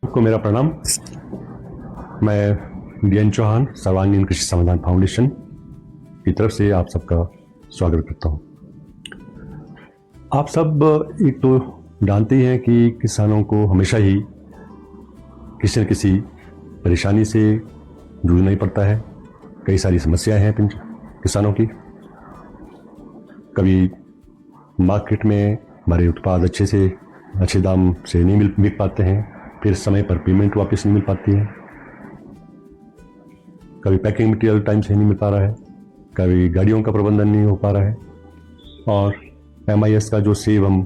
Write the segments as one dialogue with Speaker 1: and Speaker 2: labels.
Speaker 1: आपको मेरा प्रणाम। मैं DN चौहान सर्वांगीण कृषि समाधान फाउंडेशन की तरफ से आप सबका स्वागत करता हूं। आप सब एक तो जानते ही हैं कि किसानों को हमेशा ही किसी न किसी परेशानी से जूझना ही पड़ता है। कई सारी समस्याएं हैं किसानों की। कभी मार्केट में हमारे उत्पाद अच्छे दाम से नहीं मिल पाते हैं, फिर समय पर पेमेंट वापस नहीं मिल पाती है। कभी पैकिंग मटेरियल टाइम से नहीं मिल पा रहा है, कभी गाड़ियों का प्रबंधन नहीं हो पा रहा है, और MIS का जो सेब हम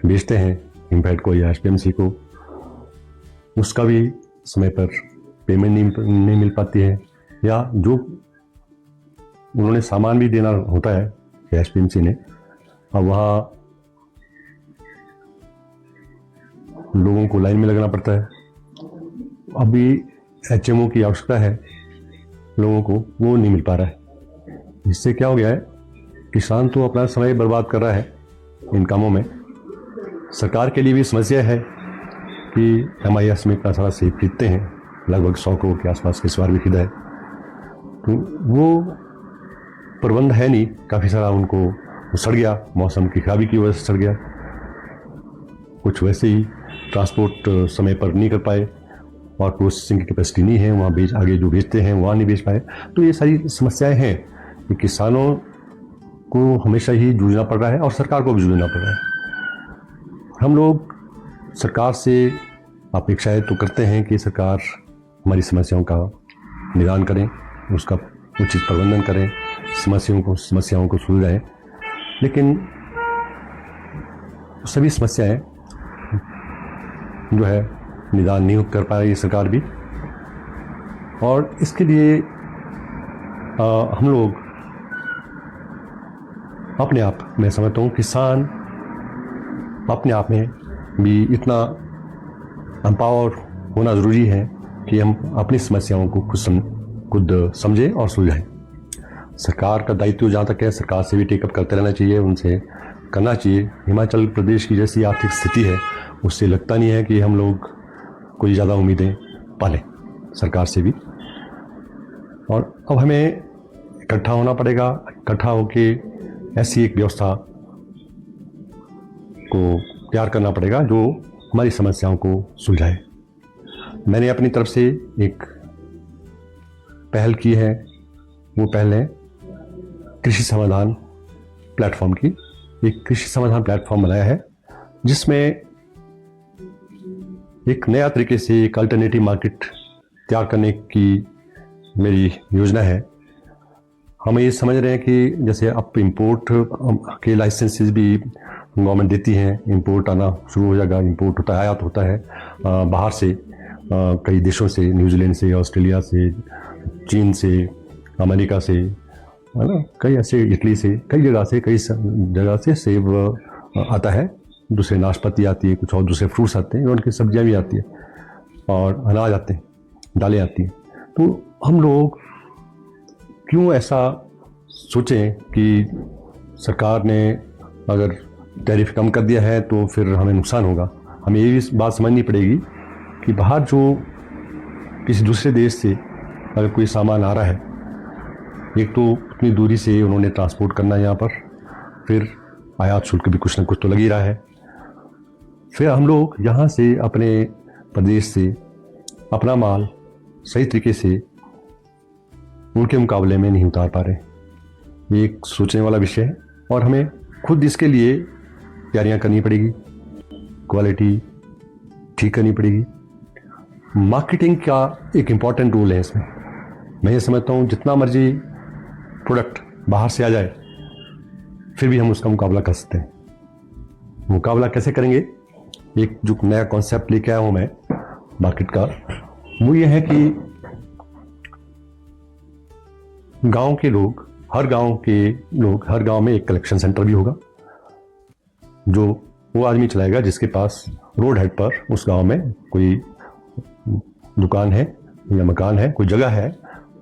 Speaker 1: बेचते हैं इम्पैक्ट को या HPMC को, उसका भी समय पर पेमेंट नहीं मिल पाती है, या जो उन्होंने सामान भी देना होता है HPMC ने, अब वहाँ लोगों को लाइन में लगना पड़ता है। अभी HMO की आवश्यकता है लोगों को, वो नहीं मिल पा रहा है। इससे क्या हो गया है, किसान तो अपना समय बर्बाद कर रहा है इन कामों में। सरकार के लिए भी समस्या है कि MIS में इतना सारा सेब खरीदते हैं, लगभग 100 करोड़ के आसपास के इस बार भी खरीदा है, तो वो प्रबंध है नहीं। काफ़ी सारा उनको सड़ गया, मौसम की खराबी की वजह से सड़ गया। कुछ वैसे ही ट्रांसपोर्ट समय पर नहीं कर पाए, और प्रोसेसिंग की कैपेसिटी नहीं है, वहाँ आगे जो बेचते हैं वहाँ नहीं बेच पाए। तो ये सारी समस्याएं हैं कि किसानों को हमेशा ही जूझना पड़ रहा है, और सरकार को भी जूझना पड़ रहा है। हम लोग सरकार से अपेक्षाएं तो करते हैं कि सरकार हमारी समस्याओं का निदान करें, उसका उचित प्रबंधन करें, समस्याओं को सुलझाएं, लेकिन सभी समस्याएं जो है निदान नहीं कर पा रही सरकार भी। और इसके लिए हम लोग अपने आप, मैं समझता हूँ किसान अपने आप में भी इतना एम्पावर होना ज़रूरी है कि हम अपनी समस्याओं को खुद समझें और सुलझाएं। सरकार का दायित्व जहाँ तक है, सरकार से भी टेकअप करते रहना चाहिए, उनसे करना चाहिए। हिमाचल प्रदेश की जैसी आर्थिक स्थिति है, उससे लगता नहीं है कि हम लोग कोई ज़्यादा उम्मीदें पालें सरकार से भी। और अब हमें इकट्ठा होना पड़ेगा, इकट्ठा होके ऐसी एक व्यवस्था को तैयार करना पड़ेगा जो हमारी समस्याओं को सुलझाए। मैंने अपनी तरफ से एक पहल की है, वो पहल है कृषि समाधान प्लेटफॉर्म की। एक कृषि समाधान प्लेटफॉर्म बनाया है जिसमें एक नया तरीके से एक अल्टरनेटिव मार्केट तैयार करने की मेरी योजना है। हम ये समझ रहे हैं कि जैसे अब इंपोर्ट के लाइसेंसेस भी गवर्नमेंट देती हैं, इंपोर्ट आना शुरू हो जाएगा, इंपोर्ट होता है, आयात होता है बाहर से, कई देशों से, न्यूजीलैंड से, ऑस्ट्रेलिया से, चीन से, अमेरिका से, है ना, कई ऐसे, इटली से, कई जगह से सेब आता है। दूसरे नाशपाती आती है, कुछ और दूसरे फ्रूट्स आते हैं, उनकी सब्जियां भी आती है, और अनाज आते हैं, दालें आती हैं। तो हम लोग क्यों ऐसा सोचें कि सरकार ने अगर टैरिफ कम कर दिया है तो फिर हमें नुकसान होगा। हमें ये भी बात समझनी पड़ेगी कि बाहर जो किसी दूसरे देश से अगर कोई सामान आ रहा है, एक तो उतनी दूरी से उन्होंने ट्रांसपोर्ट करना है यहाँ पर, फिर आयात शुल्क भी कुछ ना कुछ तो लग ही रहा है। फिर हम लोग यहाँ से अपने प्रदेश से अपना माल सही तरीके से उनके मुकाबले में नहीं उतार पा रहे। ये एक सोचने वाला विषय है, और हमें खुद इसके लिए तैयारियाँ करनी पड़ेगी, क्वालिटी ठीक करनी पड़ेगी। मार्केटिंग का एक इम्पॉर्टेंट रोल है इसमें। मैं ये समझता हूँ जितना मर्जी प्रोडक्ट बाहर से आ जाए, फिर भी हम उसका मुकाबला कर सकते हैं। मुकाबला कैसे करेंगे? एक जो नया कॉन्सेप्ट लेके आया हूं मैं मार्केट का, वो ये है कि गांव के लोग, हर गांव में एक कलेक्शन सेंटर भी होगा, जो वो आदमी चलाएगा जिसके पास रोड हेड पर उस गांव में कोई दुकान है या मकान है, कोई जगह है,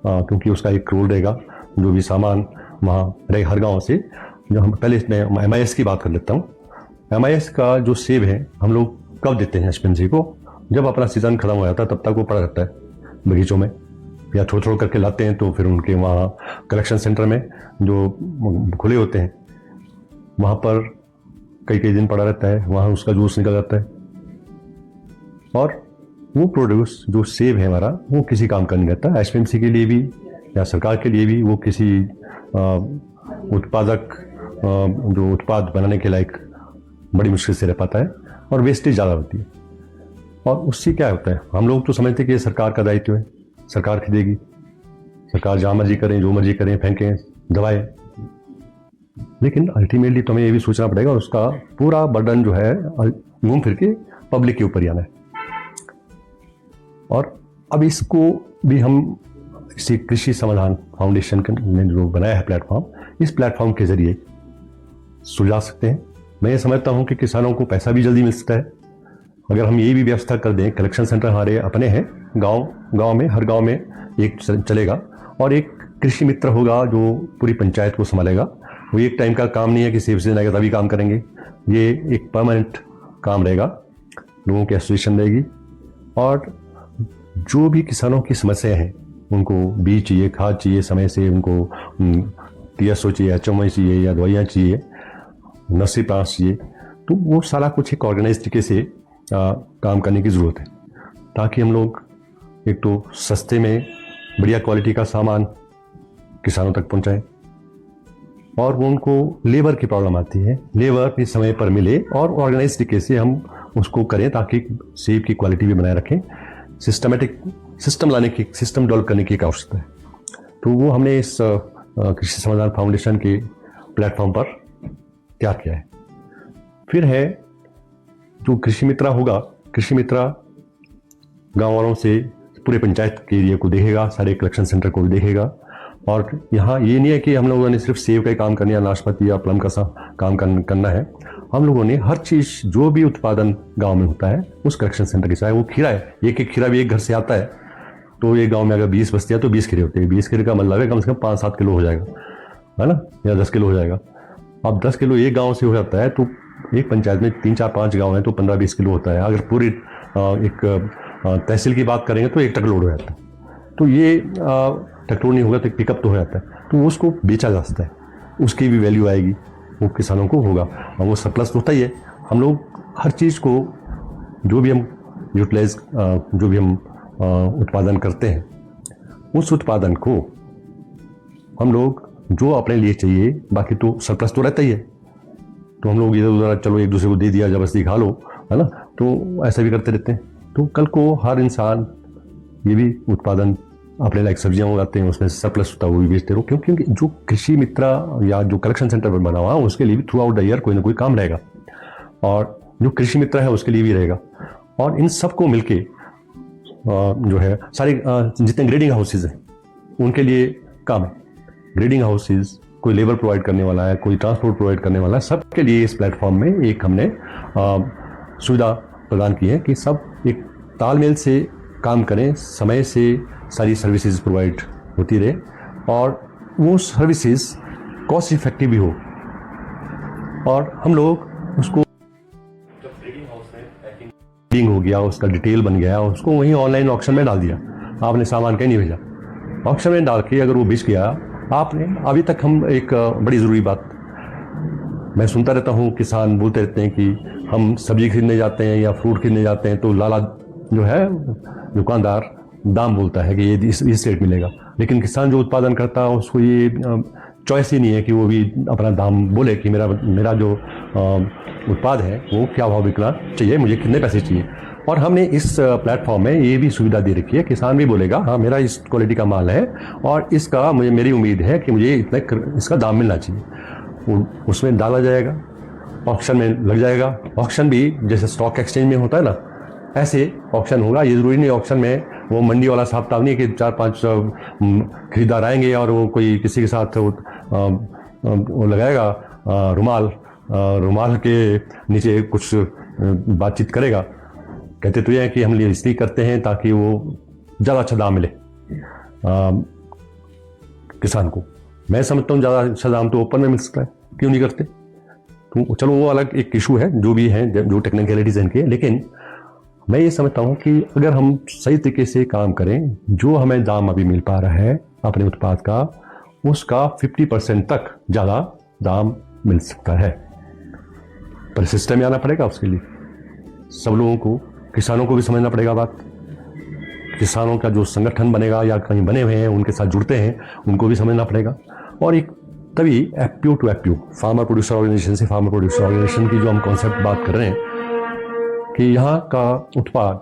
Speaker 1: क्योंकि उसका एक रोल रहेगा। जो भी सामान वहाँ रहे हर गांव से, जो हम पहले इसमें MIS की बात कर लेता हूँ। MIS का जो सेब है हम लोग कब देते हैं HPMC को? जब अपना सीज़न ख़त्म हो जाता है तब तक वो पड़ा रहता है बगीचों में, या थोड़ा थोड़ा करके लाते हैं तो फिर उनके वहाँ कलेक्शन सेंटर में जो खुले होते हैं वहाँ पर कई कई दिन पड़ा रहता है, वहाँ उसका जूस निकल जाता है। और वो प्रोड्यूस जो सेब है हमारा वो किसी काम का नहीं रहता, एचपीएमसी के लिए भी या सरकार के लिए भी वो किसी उत्पादक जो उत्पाद बनाने के लायक बड़ी मुश्किल से रह पाता है और वेस्टेज ज़्यादा होती है। और उससे क्या होता है, हम लोग तो समझते हैं कि ये सरकार का दायित्व है, सरकार खरीदेगी, सरकार जहाँ मर्जी करें जो मर्जी करें फेंकें दबाएं, लेकिन अल्टीमेटली तो हमें ये भी सोचना पड़ेगा और उसका पूरा बर्डन जो है घूम फिर के पब्लिक के ऊपर ही आना है। और अब इसको भी हम इसी कृषि समाधान फाउंडेशन ने जो बनाया है प्लेटफॉर्म, इस प्लेटफॉर्म के जरिए सुलझा सकते हैं। मैं ये समझता हूँ कि किसानों को पैसा भी जल्दी मिल सकता है अगर हम ये भी व्यवस्था कर दें। कलेक्शन सेंटर हमारे अपने हैं, गांव में हर गांव में एक चलेगा और एक कृषि मित्र होगा जो पूरी पंचायत को संभालेगा। वो एक टाइम का काम नहीं है कि सेब सीजन आएगा तभी काम करेंगे, ये एक परमानेंट काम रहेगा, लोगों की एसोसिएशन रहेगी। और जो भी किसानों की समस्या हैं, उनको बीज चाहिए, खाद चाहिए, समय से उनको टीएसओ चाहिए, एचएमआई चाहिए या दवाइयाँ चाहिए, नर्सरी प्लांट्स चाहिए, तो वो सारा कुछ एक ऑर्गेनाइज तरीके से काम करने की ज़रूरत है, ताकि हम लोग एक तो सस्ते में बढ़िया क्वालिटी का सामान किसानों तक पहुंचाएं। और वो उनको लेबर की प्रॉब्लम आती है, लेबर भी समय पर मिले और ऑर्गेनाइज तरीके से हम उसको करें ताकि सेब की क्वालिटी भी बनाए रखें। सिस्टमेटिक सिस्टम डेवलप करने की आवश्यकता है। तो वो हमने इस कृषि समाधान फाउंडेशन के प्लेटफॉर्म पर तैयार किया है। फिर है जो कृषि मित्रा होगा, कृषि मित्रा गांव वालों से पूरे पंचायत के एरिया को देखेगा, सारे कलेक्शन सेंटर को भी देखेगा। और यहाँ ये नहीं है कि हम लोगों ने सिर्फ सेब का ही काम करना या नाशपाती या प्लम का काम करना है, हम लोगों ने हर चीज़ जो भी उत्पादन गांव में होता है उस कलेक्शन सेंटर के, चाहे वो खीरा है, एक खीरा भी एक घर से आता है, तो एक गांव में अगर 20 बस्तियाँ तो 20 खीरे होते हैं, 20 खीरे का मतलब है कम से कम 5-7 किलो हो जाएगा, है ना, या 10 किलो हो जाएगा। अब 10 किलो एक गाँव से हो जाता है तो एक पंचायत में 3-4-5 गाँव हैं तो 15-20 किलो होता है। अगर पूरी एक तहसील की बात करेंगे तो एक ट्रक लोड हो जाता है। तो ये ट्रैक्टर नहीं होगा तो पिकअप तो हो जाता है, तो उसको बेचा जा सकता है, उसकी भी वैल्यू आएगी, वो किसानों को होगा और वो सरप्लस होता ही है। हम लोग हर चीज़ को जो भी हम यूटिलाइज जो भी हम उत्पादन करते हैं, उस उत्पादन को हम लोग जो अपने लिए चाहिए, बाकी तो सरप्लस तो रहता ही है, तो हम लोग इधर उधर चलो एक दूसरे को दे दिया, जबरदस्ती खा लो, है ना, तो ऐसा भी करते रहते हैं। तो कल को हर इंसान ये भी उत्पादन अपने लायक सब्जियां उगाते हैं, उसमें सरप्लस होता है वो भी बेचते रहो, क्योंकि जो कृषि मित्रा या जो कलेक्शन सेंटर पर बना हुआ है उसके लिए भी थ्रू आउट द ईयर कोई ना कोई काम रहेगा, और जो कृषि मित्र है उसके लिए भी रहेगा। और इन सबको मिलके जो है सारे जितने ग्रेडिंग हाउसेज हैं उनके लिए काम है। ग्रेडिंग हाउसेज कोई लेबर प्रोवाइड करने वाला है, कोई ट्रांसपोर्ट प्रोवाइड करने वाला है, सबके लिए इस प्लेटफॉर्म में एक हमने सुविधा प्रदान की है कि सब एक तालमेल से काम करें, समय से सारी सर्विसेज प्रोवाइड होती रहे और वो सर्विसेज कॉस्ट इफेक्टिव भी हो। और हम लोग उसको जब ब्रीडिंग हाउस में पैकिंग हो गया, उसका डिटेल बन गया, उसको वहीं ऑनलाइन ऑक्शन में डाल दिया, आपने सामान कहीं नहीं भेजा, ऑक्शन में डाल के अगर वो बिक गया आपने। अभी तक हम एक बड़ी ज़रूरी बात मैं सुनता रहता हूँ, किसान बोलते रहते हैं कि हम सब्जी खरीदने जाते हैं या फ्रूट खरीदने जाते हैं तो लाला जो है दुकानदार दाम बोलता है कि ये इस रेट मिलेगा, लेकिन किसान जो उत्पादन करता है उसको ये चॉइस ही नहीं है कि वो भी अपना दाम बोले कि मेरा जो उत्पाद है वो क्या भाव बिकना चाहिए, मुझे कितने पैसे चाहिए। और हमने इस प्लेटफॉर्म में ये भी सुविधा दे रखी है, किसान भी बोलेगा हाँ मेरा इस क्वालिटी का माल है और इसका मेरी उम्मीद है कि मुझे इतना इसका दाम मिलना चाहिए, उसमें डाला जाएगा, ऑक्शन में लग जाएगा। ऑक्शन भी जैसे स्टॉक एक्सचेंज में होता है ना, ऐसे ऑक्शन होगा। ये ज़रूरी नहीं ऑक्शन में वो मंडी वाला साहब ताब नहीं कि 4-5 खरीदार आएंगे और वो कोई किसी के साथ वो लगाएगा रुमाल के नीचे कुछ बातचीत करेगा। कहते तो ये है कि हम इसलिए करते हैं ताकि वो ज़्यादा अच्छा दाम मिले किसान को। मैं समझता हूँ ज़्यादा अच्छा दाम तो ओपन में मिल सकता है, क्यों नहीं करते। तो चलो वो अलग एक इशू है, जो भी है जो टेक्निकलिटीज हैं इनके, लेकिन मैं ये समझता हूँ कि अगर हम सही तरीके से काम करें, जो हमें दाम अभी मिल पा रहा है अपने उत्पाद का, उसका 50% तक ज़्यादा दाम मिल सकता है। पर सिस्टम में आना पड़ेगा उसके लिए, सब लोगों को, किसानों को भी समझना पड़ेगा बात। किसानों का जो संगठन बनेगा या कहीं बने हुए हैं, उनके साथ जुड़ते हैं, उनको भी समझना पड़ेगा। और एक तभी FPO to FPO, farmer producer organisation से फार्मर प्रोड्यूसर ऑर्गेनाइजेशन की जो हम कॉन्सेप्ट बात कर रहे हैं कि यहाँ का उत्पाद,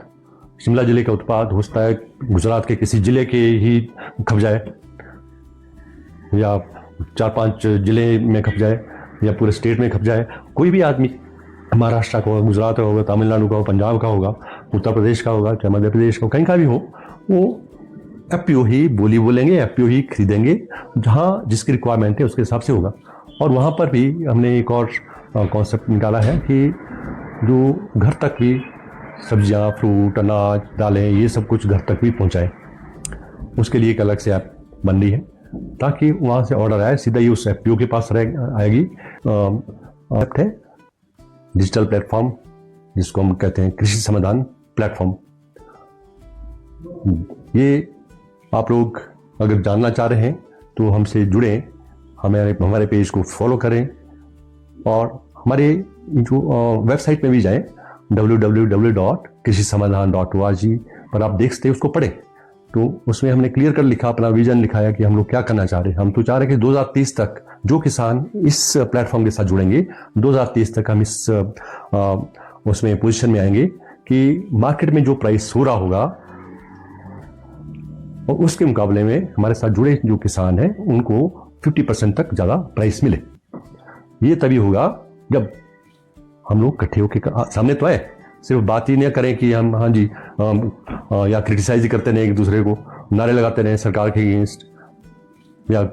Speaker 1: शिमला जिले का उत्पाद हो सकता है गुजरात के किसी जिले के ही खप जाए, या 4-5 जिले में खप जाए, या पूरे स्टेट में खप जाए। कोई भी आदमी महाराष्ट्र का होगा, गुजरात का होगा, तमिलनाडु का होगा, पंजाब का होगा, उत्तर प्रदेश का होगा, चाहे मध्य प्रदेश का हो, कहीं का भी हो, वो एफपीओ ही बोली बोलेंगे, एफपीओ ही खरीदेंगे, जहाँ जिसकी रिक्वायरमेंट है उसके हिसाब से होगा। और वहाँ पर भी हमने एक और कॉन्सेप्ट निकाला है कि जो घर तक भी सब्जियाँ, फ्रूट, अनाज, दालें, ये सब कुछ घर तक भी पहुँचाए, उसके लिए एक अलग से ऐप बन रही है, ताकि वहाँ से ऑर्डर आए सीधा ही उस एफपीओ के पास आएगी। ऐप है डिजिटल प्लेटफॉर्म, जिसको हम कहते हैं कृषि समाधान प्लेटफॉर्म। ये आप लोग अगर जानना चाह रहे हैं तो हमसे जुड़ें, हमारे पेज को फॉलो करें, और हमारे जो वेबसाइट में भी जाएं www.krishisamadhan.org पर आप देख सकते हैं, उसको पढ़ें। तो उसमें हमने क्लियर कर लिखा, अपना विजन लिखाया कि हम लोग क्या करना चाह रहे हैं। हम तो चाह रहे हैं कि 2030 तक जो किसान इस प्लेटफॉर्म के साथ जुड़ेंगे, 2030 तक हम इस उसमें पोजीशन में आएंगे कि मार्केट में जो प्राइस हो रहा होगा और उसके मुकाबले में हमारे साथ जुड़े जो किसान हैं उनको 50% तक ज़्यादा प्राइस मिले। ये तभी होगा जब हम लोग इकट्ठे होकर सामने तो आए, सिर्फ बात ही नहीं करें कि हम हाँ जी या क्रिटिसाइज ही करते रहे, एक दूसरे को नारे लगाते रहे सरकार के अगेंस्ट, या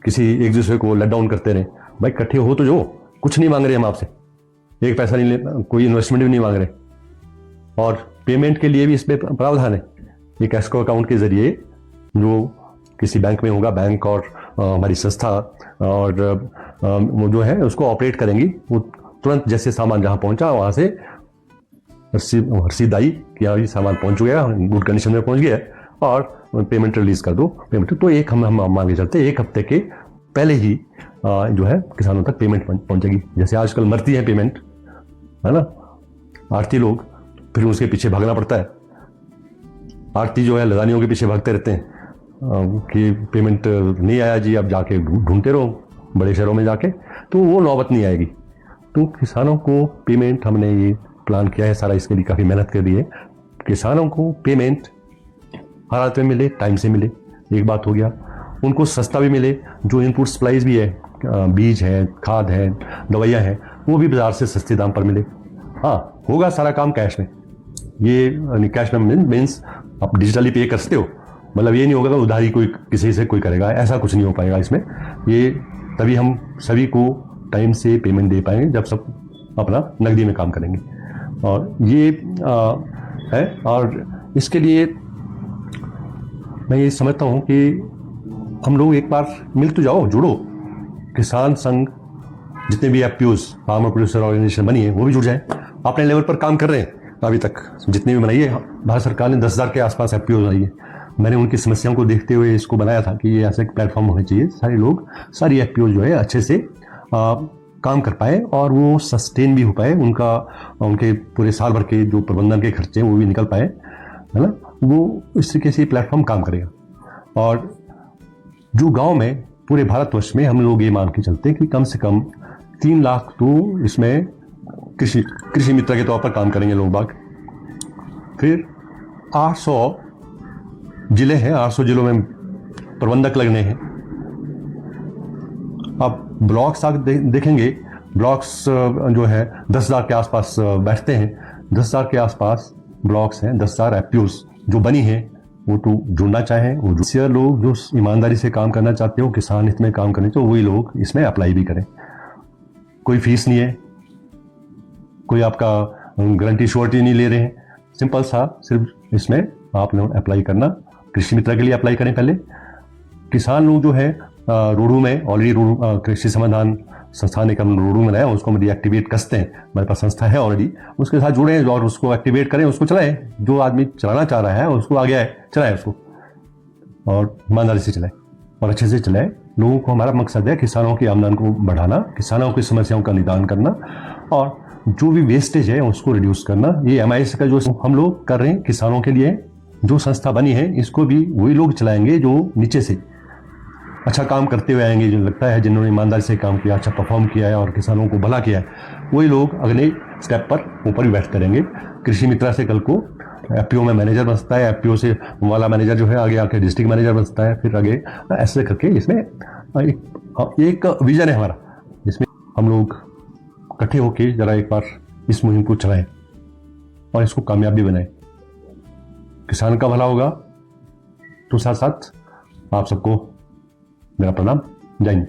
Speaker 1: किसी एक दूसरे को लेट डाउन करते रहे। भाई इकट्ठे हो तो जो, कुछ नहीं मांग रहे हम आपसे, एक पैसा नहीं ले, कोई इन्वेस्टमेंट भी नहीं मांग रहे, और पेमेंट के लिए भी इसमें प्रावधान है। एक एस्क्रो अकाउंट के जरिए जो किसी बैंक में होगा, बैंक और हमारी संस्था और वो जो है उसको ऑपरेट करेंगी, वो तुरंत जैसे सामान जहाँ पहुँचा वहाँ से रसीद आई कि हाँ ये सामान पहुँच गया, गुड कंडीशन में पहुँच गया, और पेमेंट रिलीज कर दो। पेमेंट तो एक हम मांगे चलते, एक हफ्ते के पहले ही जो है किसानों तक पेमेंट पहुँचेगी। जैसे आजकल मरती है पेमेंट, है ना, आरती लोग, फिर उसके पीछे भागना पड़ता है। आरती जो है लदानियों के पीछे भागते रहते हैं कि पेमेंट नहीं आया जी, अब जाके ढूंढते रहो बड़े शहरों में जाके, तो वो नौबत नहीं आएगी। तो किसानों को पेमेंट, हमने ये प्लान किया है सारा, इसके लिए काफ़ी मेहनत कर दी है। किसानों को पेमेंट हर हालत में मिले, टाइम से मिले, एक बात हो गया। उनको सस्ता भी मिले, जो इनपुट सप्लाईज भी है, बीज है, खाद है, दवाइयाँ हैं, वो भी बाजार से सस्ते दाम पर मिले। हाँ, होगा सारा काम कैश में। ये कैश में मीन्स आप डिजिटली पे कर सकते हो, मतलब ये नहीं होगा कि उधारी कोई किसी से कोई करेगा, ऐसा कुछ नहीं हो पाएगा इसमें। ये तभी हम सभी को टाइम से पेमेंट दे पाएंगे जब सब अपना नकदी में काम करेंगे। और ये है, और इसके लिए मैं ये समझता हूँ कि हम लोग एक बार मिल तो जाओ, जुड़ो, किसान संघ जितने भी एफपीओज, फार्मर प्रोड्यूसर ऑर्गेनाइजेशन बनी है, वो भी जुड़ जाए। अपने लेवल पर काम कर रहे हैं, अभी तक जितनी भी बनाई है, भारत सरकार ने 10,000 के आसपास एफपीओ बनाई है। मैंने उनकी समस्याओं को देखते हुए इसको बनाया था कि ये ऐसा एक प्लेटफॉर्म होना चाहिए, सारे लोग, सारी एफपीओ जो है अच्छे से काम कर पाए और वो सस्टेन भी हो पाए, उनके पूरे साल भर के जो प्रबंधन के खर्चे हैं वो भी निकल पाए, है ना। वो इस तरीके से प्लेटफॉर्म काम करेगा। और जो गांव में पूरे भारतवर्ष में हम लोग ये मान के चलते हैं कि कम से कम 3 लाख तो इसमें कृषि मित्र के तौर पर काम करेंगे लोग बाग। फिर 800 जिले हैं, 800 जिलों में प्रबंधक लगने हैं। अब ब्लॉक्स आप देखेंगे, ब्लॉक्स जो है 10,000 के आसपास बैठते हैं, 10,000 के आसपास ब्लॉक्स हैं, 10,000 एफपीओज जो बनी हैं, वो तो जुड़ना चाहें, वो सिंसियर लोग जो ईमानदारी से काम करना चाहते हो, किसान हित में काम करने, तो वही लोग इसमें अप्लाई भी करें। कोई फीस नहीं है, कोई आपका गारंटी श्योरिटी नहीं ले रहे हैं, सिंपल सा सिर्फ इसमें आप लोग अप्लाई करना। कृषि मित्र के लिए अप्लाई करें पहले। किसान लोग जो है रोडू में ऑलरेडी कृषि समाधान संस्थान एक हम रोडू बनाया, उसको हम रीएक्टिवेट कसते हैं, हमारे पास संस्था है ऑलरेडी, उसके साथ जुड़े और उसको एक्टिवेट करें, उसको चलाएं। जो आदमी चलाना चाह रहा है उसको आगे आए, चलाए उसको, और ईमानदारी से चलाए और अच्छे से चलाए। लोगों को, हमारा मकसद है किसानों की आमदनी को बढ़ाना, किसानों की समस्याओं का निदान करना और जो भी वेस्टेज है उसको रिड्यूस करना। ये MIS का जो हम लोग कर रहे हैं किसानों के लिए, जो संस्था बनी है, इसको भी वही लोग चलाएंगे जो नीचे से अच्छा काम करते हुए आएंगे, जो लगता है जिन्होंने ईमानदारी से काम किया, अच्छा परफॉर्म किया है और किसानों को भला किया है, वही लोग अगले स्टेप पर ऊपर भी बैठते रहेंगे। कृषि मित्रा से कल को FPO में मैनेजर बनता है, FPO से वाला मैनेजर जो है आगे आके डिस्ट्रिक्ट मैनेजर बनता है, फिर आगे ऐसे करके इसमें एक विजन है हमारा, जिसमें हम लोग इकट्ठे होके जरा एक बार इस मुहिम को चलाएं और इसको कामयाब भी बनाएं। किसान का भला होगा तो साथ साथ आप सबको मेरा प्रणाम। जय हिंद।